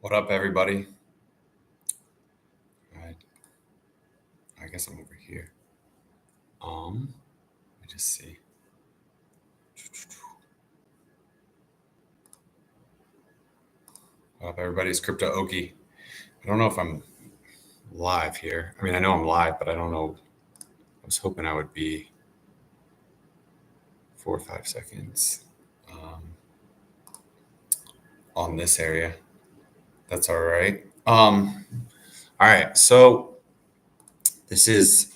What up, everybody? All right. I guess I'm over here. Let me just see. What up, everybody? It's Crypto Okie. I don't know if I'm live here. I mean, I know I'm live, but I don't know. I was hoping I would be 4 or 5 seconds on this area. That's all right. All right. So this is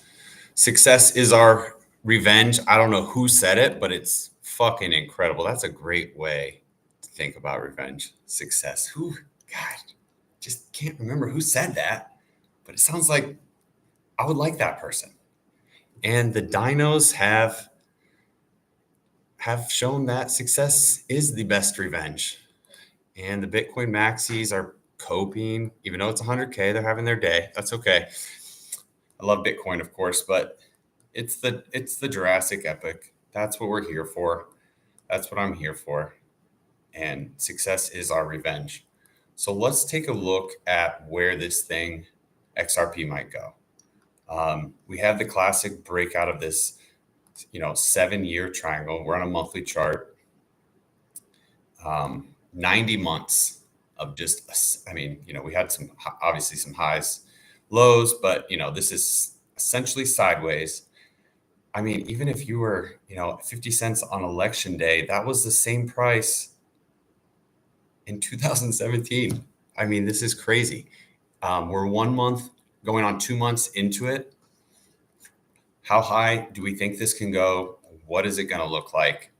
success is our revenge. I don't know who said it, but it's fucking incredible. That's a great way to think about revenge. Success. Who? God, just can't remember who said that, but it sounds like I would like that person. And the dinos have shown that success is the best revenge. And the Bitcoin maxis are coping, even though it's 100K, they're having their day. That's okay. I love Bitcoin, of course, but it's the Jurassic epoch. That's what we're here for. That's what I'm here for. And success is our revenge. So let's take a look at where this thing XRP might go. We have the classic breakout of this, 7-year triangle. We're on a monthly chart. 90 months of just, we had obviously some highs, lows, but, this is essentially sideways. I mean, even if you were, 50 cents on election day, that was the same price in 2017. I mean, this is crazy. We're 1 month going on 2 months into it. How high do we think this can go? What is it going to look like?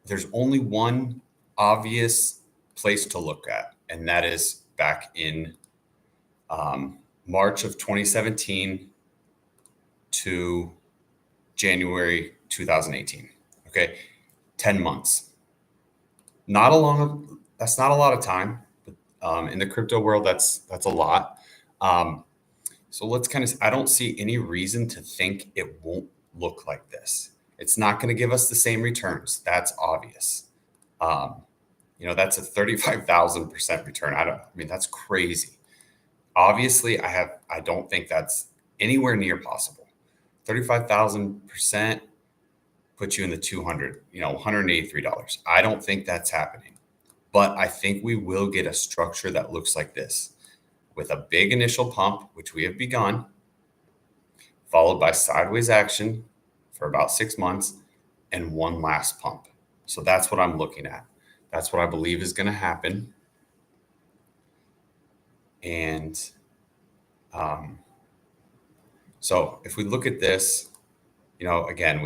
There's only one obvious place to look at, and that is back in March of 2017 to January 2018. Okay, 10 months. That's not a lot of time. But, in the crypto world, that's a lot. So let's I don't see any reason to think it won't look like this. It's not going to give us the same returns. That's obvious. That's a 35,000% return. That's crazy. Obviously, I don't think that's anywhere near possible. 35,000% puts you in the 200, $183. I don't think that's happening, but I think we will get a structure that looks like this with a big initial pump, which we have begun, followed by sideways action for about 6 months and one last pump. So that's what I'm looking at. That's what I believe is going to happen. And so if we look at this, again,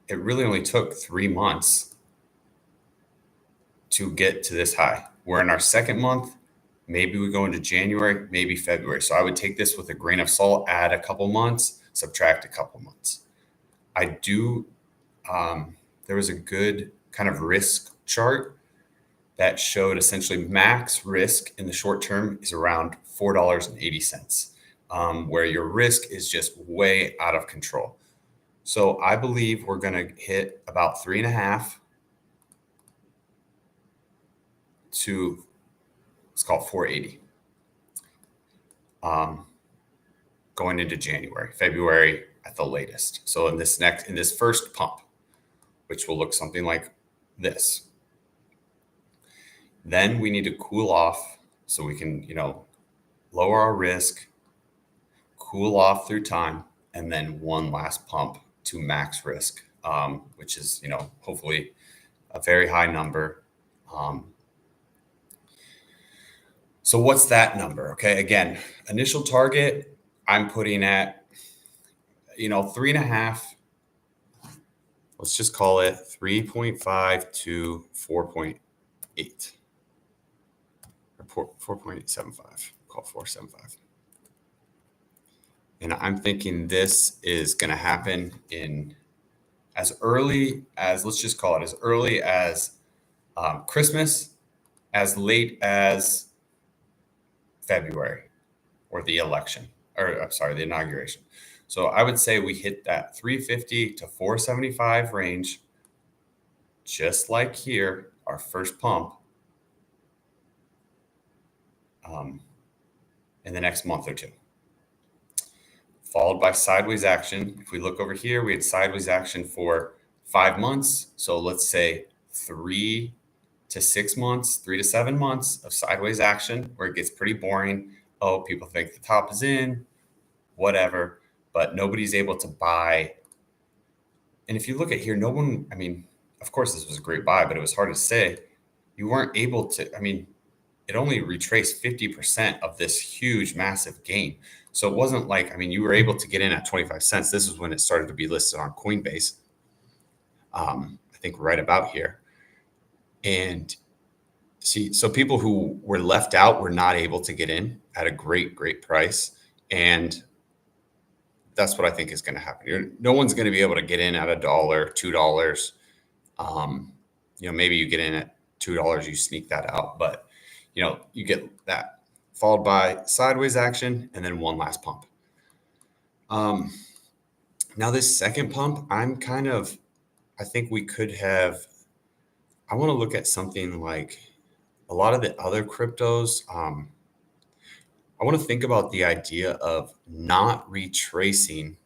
it really only took 3 months to get to this high. We're in our second month. Maybe we go into January, maybe February. So I would take this with a grain of salt, add a couple months, subtract a couple months. There was a good kind of risk chart that showed essentially max risk in the short term is around $4.80, where your risk is just way out of control. So I believe we're going to hit about 3.5 to, let's call it 480, going into January, February at the latest. So in this first pump, which will look something like this, then we need to cool off so we can, lower our risk, cool off through time, and then one last pump to max risk, which is, hopefully a very high number. So what's that number? Okay, again, initial target, I'm putting at, 3.5. Let's just call it 3.5 to 4.8. Or 4.75. Call 4.75. And I'm thinking this is going to happen in as early as, let's just call it as early as Christmas, as late as February, or the election, or I'm sorry, the inauguration. So I would say we hit that 350 to 475 range, just like here, our first pump. um, in the next month or two, followed by sideways action. If we look over here, we had sideways action for 5 months. So let's say 3 to 6 months, 3 to 7 months of sideways action where it gets pretty boring. Oh, people think the top is in, whatever, but nobody's able to buy. And if you look at here, no one, I mean, of course, this was a great buy, but it was hard to say. You weren't able to, I mean, it only retraced 50% of this huge, massive gain. So it wasn't like, I mean, you were able to get in at 25 cents. This is when it started to be listed on Coinbase, I think right about here. And see, so people who were left out were not able to get in at a great, great price. And that's what I think is going to happen. No one's going to be able to get in at $1, $2. Maybe you get in at $2, you sneak that out, but you get that followed by sideways action and then one last pump. Now this second pump, I think we could have, I want to look at something like a lot of the other cryptos. I want to think about the idea of not retracing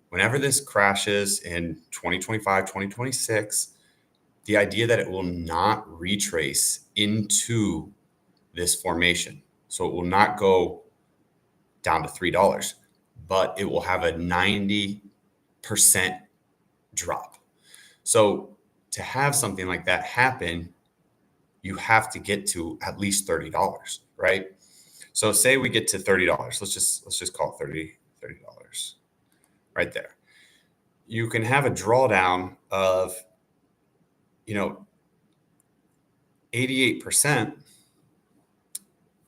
whenever this crashes in 2025, 2026, the idea that it will not retrace into this formation. So it will not go down to $3, but it will have a 90% drop. So to have something like that happen, you have to get to at least $30, right? So say we get to $30. Let's just call it $30 right there. You can have a drawdown of 88%,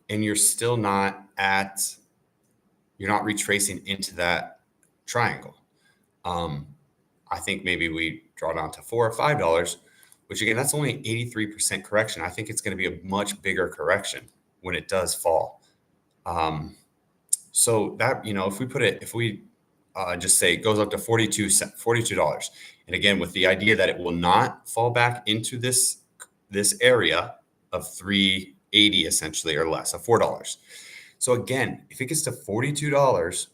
and you're not retracing into that triangle. I think maybe we draw down to $4 or $5, which again, that's only 83% correction. I think it's going to be a much bigger correction when it does fall. So that, if we just say it goes up to $42, and again, with the idea that it will not fall back into this area of 380 essentially or less, of $4. So again, if it gets to $42,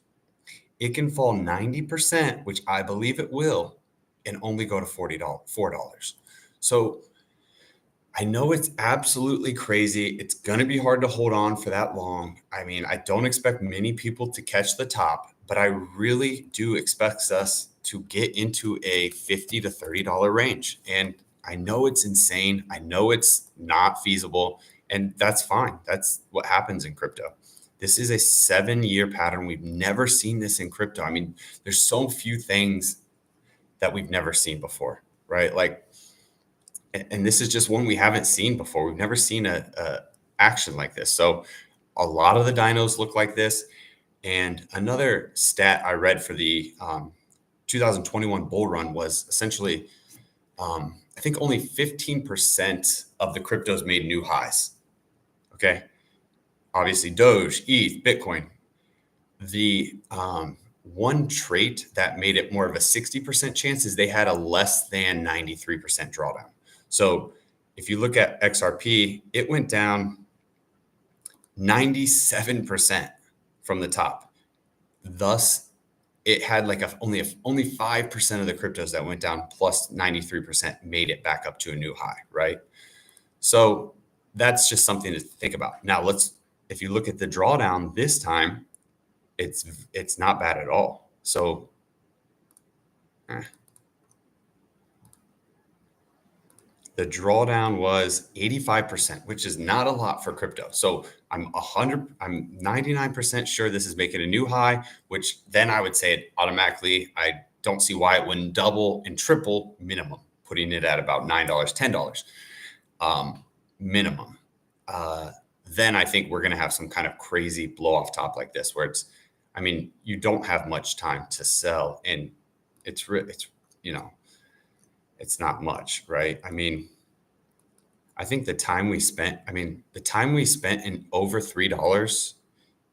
it can fall 90%, which I believe it will, and only go to $4. So I know it's absolutely crazy. It's going to be hard to hold on for that long. I mean, I don't expect many people to catch the top, but I really do expect us to get into a $50 to $30 range. And I know it's insane. I know it's not feasible, and that's fine. That's what happens in crypto. This is a 7-year pattern. We've never seen this in crypto. I mean, there's so few things that we've never seen before, right? And this is just one we haven't seen before. We've never seen a action like this. So a lot of the dinos look like this. And another stat I read for the 2021 bull run was essentially, I think only 15% of the cryptos made new highs. Okay. Obviously, Doge, ETH, Bitcoin. The one trait that made it more of a 60% chance is they had a less than 93% drawdown. So if you look at XRP, it went down 97% from the top. Thus, it had only 5% of the cryptos that went down plus 93% made it back up to a new high, right? So that's just something to think about. Now, if you look at the drawdown this time, it's not bad at all. So the drawdown was 85%, which is not a lot for crypto. So I'm 99% sure this is making a new high, which then I would say it automatically, I don't see why it wouldn't double and triple minimum, putting it at about $9, $10 minimum. Then I think we're going to have some kind of crazy blow off top like this, where you don't have much time to sell, and it's not much, right? I mean, I think the time we spent in over $3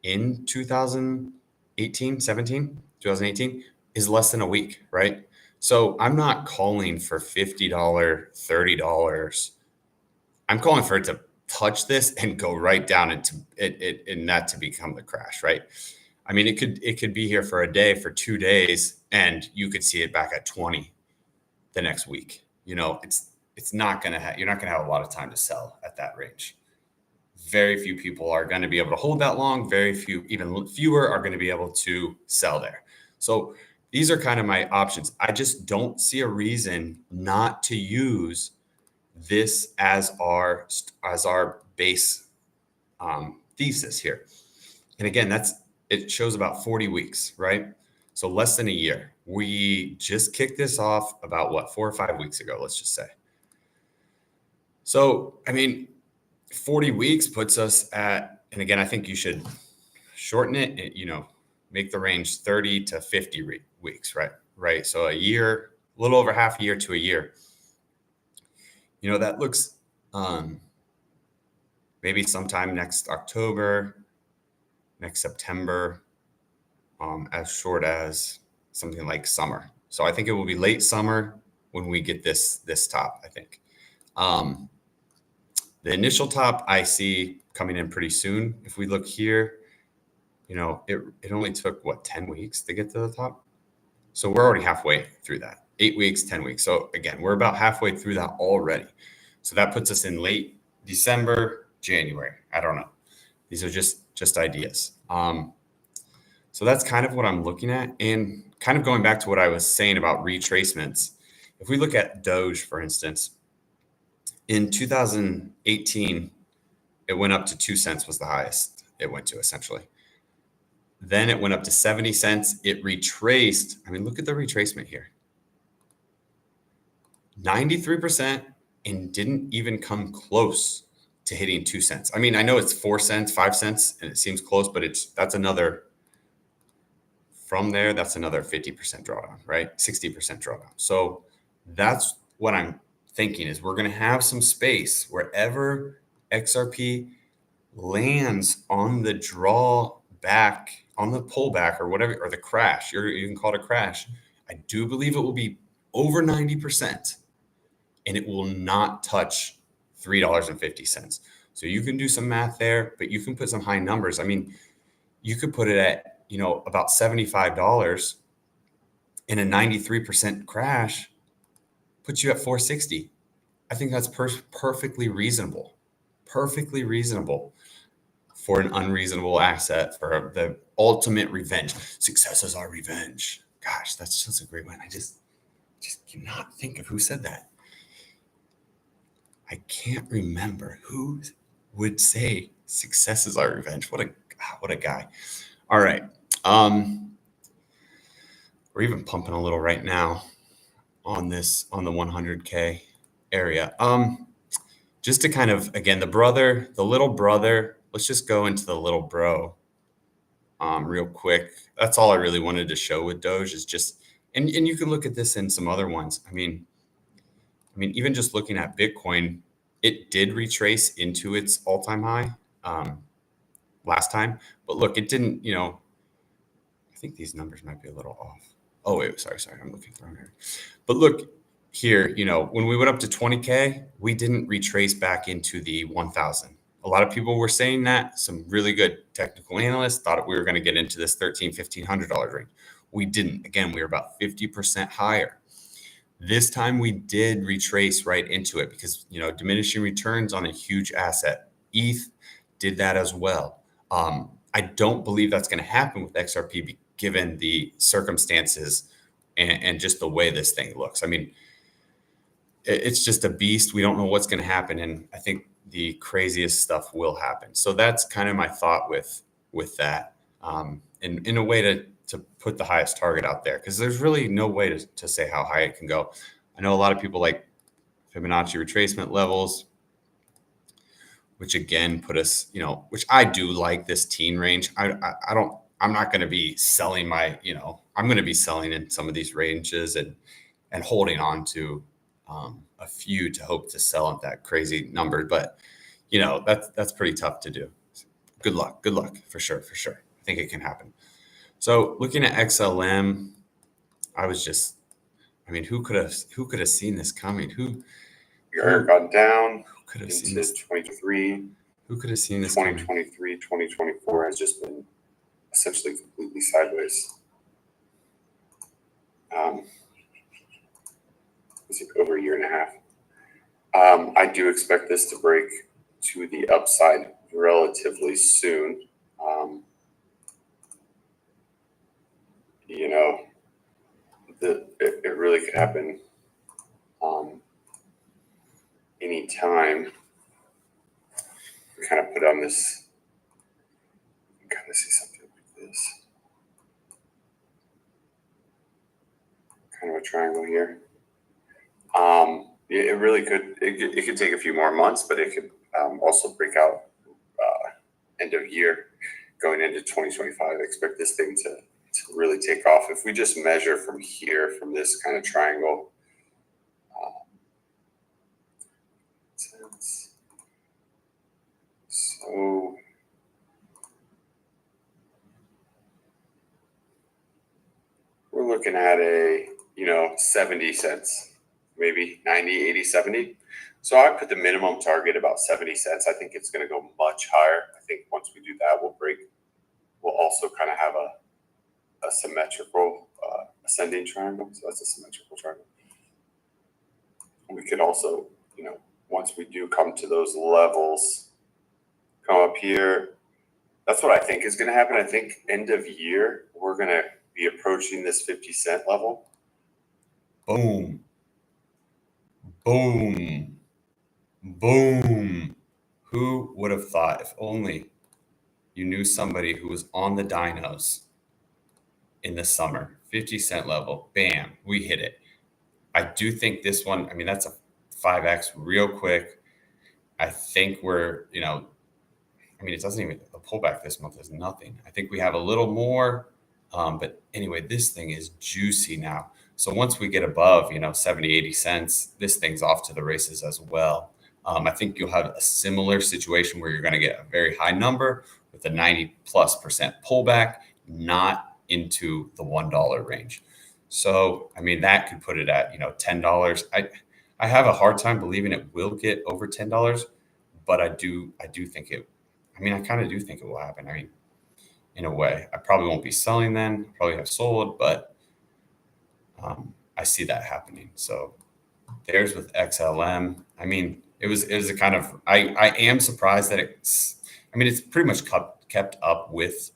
in 2018 is less than a week, right? So I'm not calling for $50, $30. I'm calling for it to touch this and go right down into it and that to become the crash, right? I mean, it could be here for a day, for 2 days, and you could see it back at 20 the next week. You know, it's not gonna you're not gonna have a lot of time to sell at that range. Very few people are going to be able to hold that long. Very few, even fewer, are going to be able to sell there. So these are kind of my options. I just don't see a reason not to use this as our base thesis here. And again, it shows about 40 weeks, right? So less than a year. We just kicked this off about what, 4 or 5 weeks ago, let's just say. So, I mean, 40 weeks puts us at, and again, I think you should shorten it and, you know, make the range 30 to 50 weeks, right? Right. So a year, a little over half a year to a year. You know, that looks maybe sometime next October, next September, as short as something like summer. So I think it will be late summer when we get this top, I think. The initial top I see coming in pretty soon. If we look here, you know, it only took, what, 10 weeks to get to the top? So we're already halfway through that. 8 weeks, 10 weeks. So again, we're about halfway through that already. So that puts us in late December, January. I don't know. These are just ideas. So that's kind of what I'm looking at. And kind of going back to what I was saying about retracements, if we look at Doge, for instance, in 2018, it went up to 2 cents was the highest it went to, essentially. Then it went up to 70 cents. It retraced. I mean, look at the retracement here. 93% and didn't even come close to hitting 2 cents. I mean, I know it's 4 cents, 5 cents, and it seems close, but that's another, from there, that's another 50% drawdown, right? 60% drawdown. So that's what I'm thinking is we're going to have some space wherever XRP lands on the draw back, on the pullback or whatever, or the crash. You can call it a crash. I do believe it will be over 90% and it will not touch $3.50. So you can do some math there, but you can put some high numbers. I mean, you could put it at, you know, about $75 in a 93% crash, puts you at 460. I think that's perfectly reasonable for an unreasonable asset, for the ultimate revenge. Success is our revenge. Gosh, that's just a great one. I just cannot think of who said that. I can't remember who would say success is our revenge. What a guy. All right. We're even pumping a little right now on the 100K area. Just to kind of, again, the little brother, let's just go into the little bro real quick. That's all I really wanted to show with Doge is just, and you can look at this in some other ones. I mean, even just looking at Bitcoin, it did retrace into its all-time high last time, but look, it didn't, you know, I think these numbers might be a little off. Oh, wait, sorry, I'm looking wrong here. But look here, you know, when we went up to 20K, we didn't retrace back into the 1,000. A lot of people were saying that. Some really good technical analysts thought we were going to get into this $1,300, $1,500 range. We didn't. Again, we were about 50% higher. This time we did retrace right into it because, you know, diminishing returns on a huge asset. ETH did that as well. I don't believe that's going to happen with XRP given the circumstances and just the way this thing looks. I mean, it's just a beast. We don't know what's going to happen. And I think the craziest stuff will happen. So that's kind of my thought with that. In a way to put the highest target out there, because there's really no way to say how high it can go. I know a lot of people like Fibonacci retracement levels, which again put us, you know, which I do like this teen range. I'm not going to be selling I'm going to be selling in some of these ranges and holding on to a few to hope to sell at that crazy number. But, you know, that's pretty tough to do. Good luck for sure. I think it can happen. So looking at XLM, who could have seen this coming? Who gone down? Who could have seen into this? 2023. Who could have seen this coming? 2023, 2024 has just been essentially completely sideways. Over a year and a half. I do expect this to break to the upside relatively soon. You know, it really could happen anytime. We kind of put on this, kind of see something like this. Kind of a triangle here. It really could, it could take a few more months, but it could also break out end of year going into 2025. I expect this thing to really take off. If we just measure from here, from this kind of triangle, so we're looking at a, 70 cents, maybe 90, 80, 70. So I put the minimum target about 70 cents. I think it's going to go much higher. I think once we do that, we'll also kind of have a symmetrical ascending triangle. So that's a symmetrical triangle. We could also, once we do come to those levels, come up here. That's what I think is going to happen. I think end of year, we're going to be approaching this 50-cent level. Boom. Boom. Boom. Who would have thought? If only you knew somebody who was on the dinos in the summer, 50-cent level. Bam, we hit it. I do think this one, that's a 5X real quick. I think we're, it doesn't even, the pullback this month is nothing. I think we have a little more, but anyway, this thing is juicy now. So once we get above, 70, 80 cents, this thing's off to the races as well. I think you'll have a similar situation where you're going to get a very high number with a 90+% pullback, not into the $1 range. So, that could put it at, $10. I have a hard time believing it will get over $10, but I do think it, I kind of do think it will happen. In a way, I probably won't be selling then, probably have sold, but I see that happening. So there's with XLM. It was a kind of, I am surprised that it's pretty much kept up with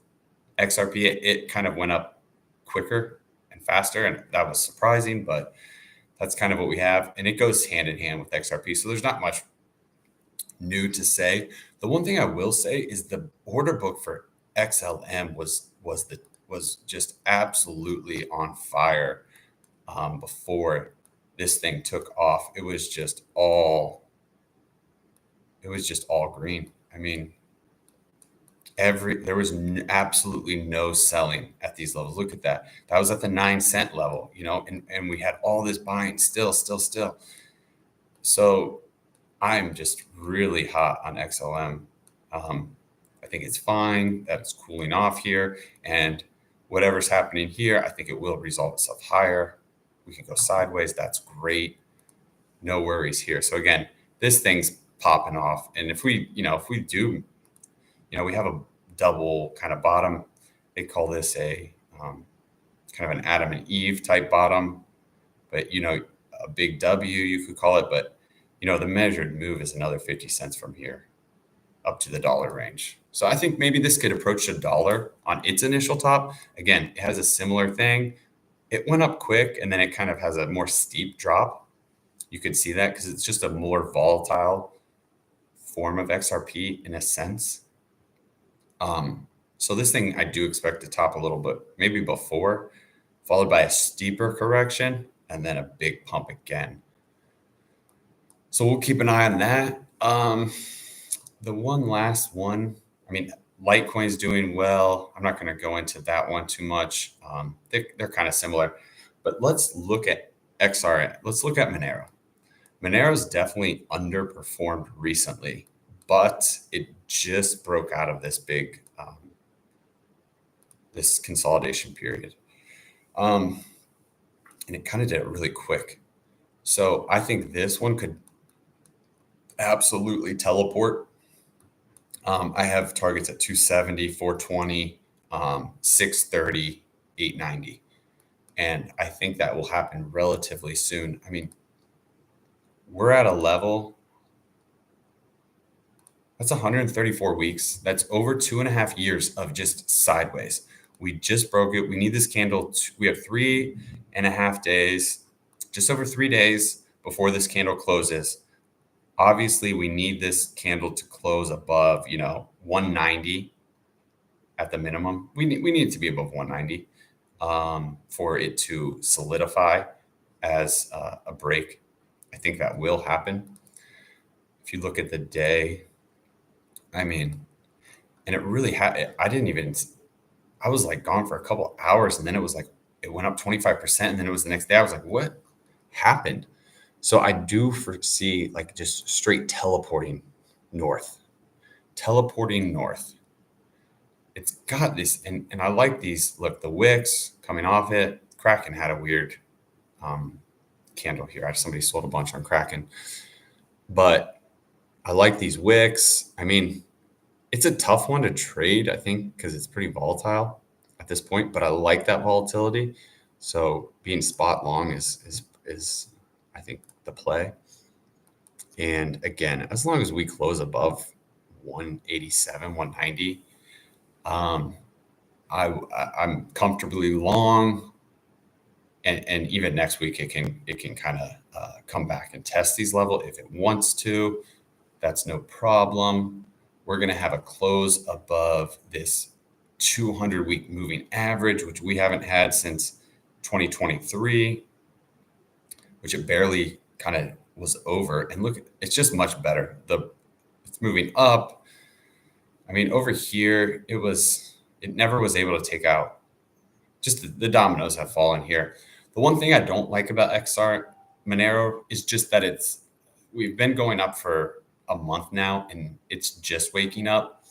XRP. It kind of went up quicker and faster, and that was surprising, but that's kind of what we have. And it goes hand in hand with XRP. So there's not much new to say. The one thing I will say is the order book for XLM was just absolutely on fire before this thing took off. It was just all green. There was absolutely no selling at these levels. Look at that. That was at the 9-cent level, and we had all this buying still. So I'm just really hot on XLM. I think it's fine that it's cooling off here, and whatever's happening here, I think it will resolve itself higher. We can go sideways. That's great. No worries here. So again, this thing's popping off. And if we do, we have a double kind of bottom. They call this a kind of an Adam and Eve type bottom, but a big W you could call it. But the measured move is another 50 cents from here up to the $1 range. So I think maybe this could approach $1 on its initial top. Again, it has a similar thing. It went up quick, and then it kind of has a more steep drop. You could see that because it's just a more volatile form of XRP in a sense. So this thing I do expect to top a little bit, maybe before, followed by a steeper correction, and then a big pump again. So we'll keep an eye on that. The one last one, Litecoin's doing well. I'm not going to go into that one too much. They're kind of similar, but let's look at XR. Let's look at Monero. Monero's definitely underperformed recently, but it just broke out of this big, this consolidation period. And it kind of did it really quick. So I think this one could absolutely teleport. I have targets at 270, 420, 630, 890. And I think that will happen relatively soon. I mean, we're at a level that's 134 weeks. That's over 2.5 years of just sideways. We just broke it. We need this candle. We have 3.5 days, just over 3 days before this candle closes. Obviously, we need this candle to close above, 190 at the minimum. We need it to be above 190 for it to solidify as a break. I think that will happen. If you look at the day, I mean, and it really had. I was like gone for a couple hours, and then it was like it went up 25%, and then it was the next day. I was like, what happened? So I do foresee like just straight north, teleporting north. It's got this, and I like these. Look, the wicks coming off it. Kraken had a weird candle here. Somebody sold a bunch on Kraken, but I like these wicks. I mean, it's a tough one to trade, I think, because it's pretty volatile at this point. But I like that volatility. So being spot long is I think the play. And again, as long as we close above 187, 190, I'm comfortably long. And even next week, it can kind of come back and test these levels if it wants to. That's no problem. We're going to have a close above this 200-week moving average, which we haven't had since 2023, which it barely kind of was over. And look, it's just much better. It's moving up. I mean, over here, it never was able to take out. Just the dominoes have fallen here. The one thing I don't like about XR Monero is just that we've been going up for a month now, and it's just waking up.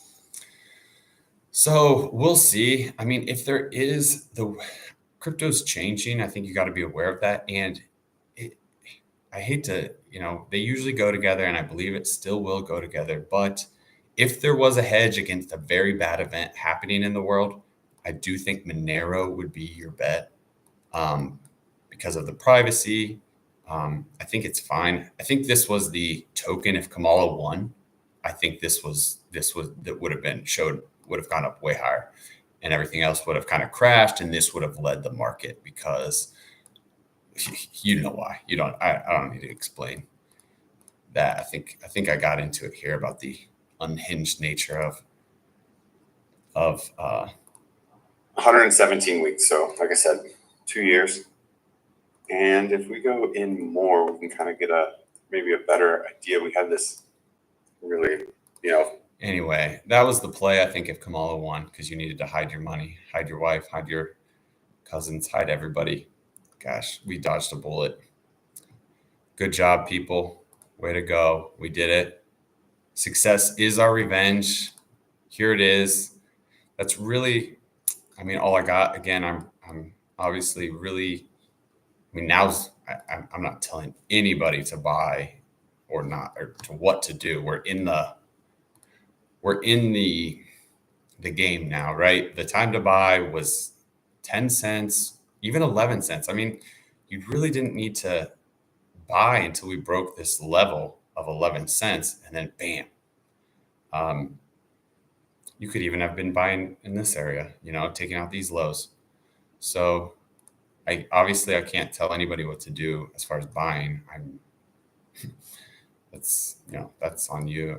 So we'll see. I mean, if there is the crypto's changing, I think you got to be aware of that. And I hate to, they usually go together, and I believe it still will go together. But if there was a hedge against a very bad event happening in the world, I do think Monero would be your bet because of the privacy. I think it's fine. I think this was the token. If Kamala won, I think this would have gone up way higher, and everything else would have kind of crashed, and this would have led the market because you know why. I don't need to explain that. I think I got into it here about the unhinged nature of 117 weeks. So like I said, 2 years. And if we go in more, we can kind of get maybe a better idea. We have this really, Anyway, that was the play, I think, if Kamala won, because you needed to hide your money, hide your wife, hide your cousins, hide everybody. Gosh, we dodged a bullet. Good job, people. Way to go. We did it. Success is our revenge. Here it is. That's really, I mean, all I got. Again, I'm obviously really, I mean, I'm not telling anybody to buy or not, or to what to do. We're in the game now, right? The time to buy was 10 cents, even 11 cents. I mean, you really didn't need to buy until we broke this level of 11 cents, and then bam. You could even have been buying in this area, taking out these lows. So I can't tell anybody what to do as far as buying. That's on you.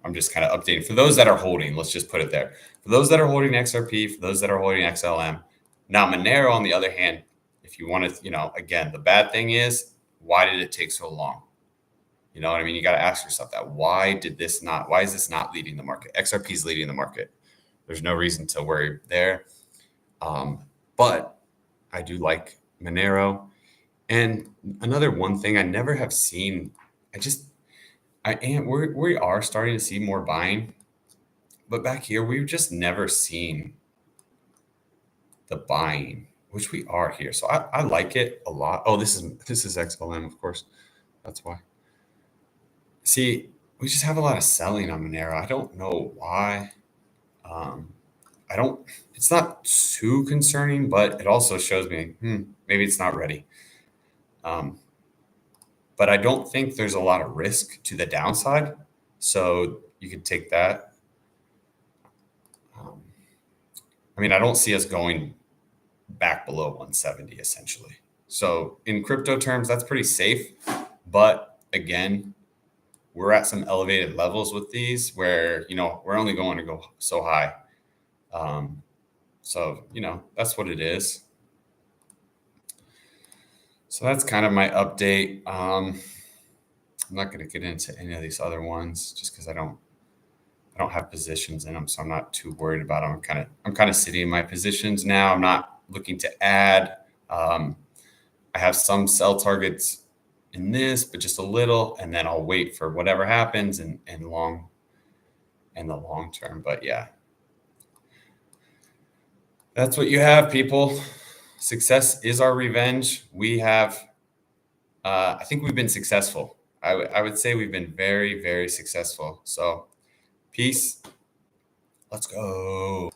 I'm just kind of updating for those that are holding. Let's just put it there. For those that are holding XRP, for those that are holding XLM. Now Monero, on the other hand, if you want to, again, the bad thing is, why did it take so long? You know what I mean? You got to ask yourself that. Why is this not leading the market? XRP is leading the market. There's no reason to worry there. But I do like Monero. And another one thing I never have seen, we are starting to see more buying, but back here, we've just never seen the buying, which we are here. So I like it a lot. Oh, this is XLM, of course. That's why. See, we just have a lot of selling on Monero. I don't know why. I don't, it's not too concerning, but it also shows me, maybe it's not ready. But I don't think there's a lot of risk to the downside. So you could take that. I mean, I don't see us going back below 170 essentially. So in crypto terms, that's pretty safe. But again, we're at some elevated levels with these where, we're only going to go so high. So, that's what it is. So that's kind of my update. I'm not going to get into any of these other ones just because I don't have positions in them, so I'm not too worried about them. I'm kind of sitting in my positions now. I'm not looking to add. I have some sell targets in this, but just a little, and then I'll wait for whatever happens in the long term. But yeah, that's what you have, people. Success is our revenge. We have, I think we've been successful. I would say we've been very, very successful. So peace. Let's go.